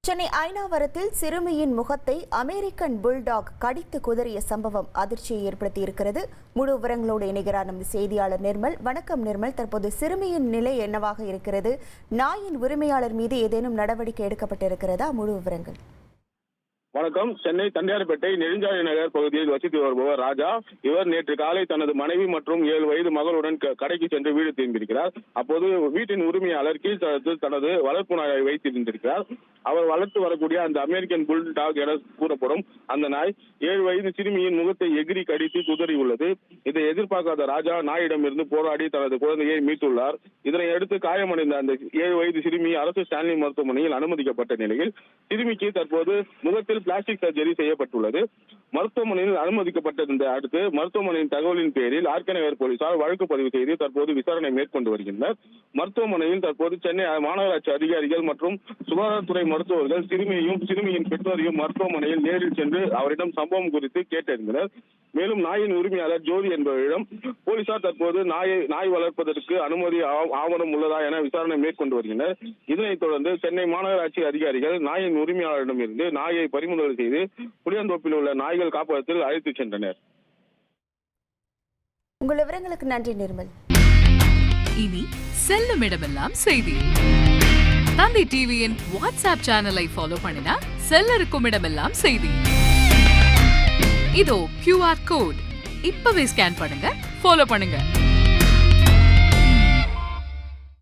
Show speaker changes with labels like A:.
A: சென்னை ஐனாவரத்தில் சிறுமியின் முகத்தை American bulldog கடித்து குதறிய சம்பவம் அதிர்ச்சியை ஏற்படுத்தியிருக்கிறது. முழு விவரங்களோடு இணைகிறார் நமது செய்தியாளர் நிர்மல். வணக்கம் நிர்மல், தற்போது சிறுமியின் நிலை என்னவாக இருக்கிறது? நாயின் உரிமையாளர் மீது ஏதேனும் நடவடிக்கை எடுக்கப்பட்டிருக்கிறதா? முழு விவரங்கள்.
B: வணக்கம். சென்னை தண்டையார்பேட்டை நெடுஞ்சாலை நகர் பகுதியில் வசித்து வருபவர் ராஜா. இவர் நேற்று காலை தனது மனைவி மற்றும் 7 வயது மகளுடன் கடைக்கு சென்று வீடு திரும்பியிருக்கிறார். அப்போது வீட்டின் உரிமையாளர் கீழ்த்தளத்தில் தனது வளர்ப்பு நாயை வைத்திருந்திருக்கிறார். அவர் வளர்த்து வரக்கூடிய அந்த அமெரிக்கன் புல் டாக் என கூறப்படும் அந்த நாய் 7 வயது சிறுமியின் முகத்தை எகிரி கடித்து குதறியுள்ளது. இதை எதிர்பார்க்காத ராஜா நாயிடமிருந்து போராடி தனது குழந்தையை மீட்டுள்ளார். இதனை அடுத்து காயமடைந்த அந்த 7 வயது சிறுமி அரசு ஸ்டான்லி மருத்துவமனையில் அனுமதிக்கப்பட்ட நிலையில் சிறுமிக்கு தற்போது முகத்தில் பிளாஸ்டிக் சர்ஜரி செய்யப்பட்டுள்ளது. மருத்துவமனையில் அனுமதிக்கப்பட்டிருந்த அடுத்து மருத்துவமனையின் தகவலின் பேரில் ஆர்கநகர் போலீசார் வழக்கு பதிவு செய்து தற்போது விசாரணை மேற்கொண்டு வருகின்றனர். மருத்துவமனையில் தற்போது சென்னை மாநகராட்சி அதிகாரிகள் மற்றும் சுகாதாரத்துறை மருத்துவர்கள் சிறுமியின் பெற்றோரையும் மருத்துவமனையில் நேரில் சென்று அவரிடம் சம்பவம் குறித்து கேட்டறிந்தனர். மேலும் நாயின் உரிமையாளர் ஜோதி என்பவரிடம் போலீசார் தற்போது நாய் வளர்ப்பதற்கு அனுமதி ஆவணம் உள்ளதா என விசாரணை மேற்கொண்டு வருகின்றனர். இதனைத் தொடர்ந்து சென்னை மாநகராட்சி அதிகாரிகள் நாயின் உரிமையாளரிடமிருந்து நாயை பறிமுதல் செய்து புளியந்தோப்பில் உள்ள நாய்கள் காப்பகத்தில் அழைத்துச் சென்றனர்.
A: உங்கள் விவரங்களுக்கு நன்றி நிர்மல்.
C: இனி செல்லும் இடமெல்லாம் செய்தி. தந்தை டிவியின் வாட்ஸ்அப் சேனலை ஃபாலோ பண்ணினா செல்ல இருக்கும் இடமெல்லாம் செய்தி. இதோ QR கோட் இப்பவே ஸ்கேன் பண்ணுங்க, ஃபாலோ பண்ணுங்க.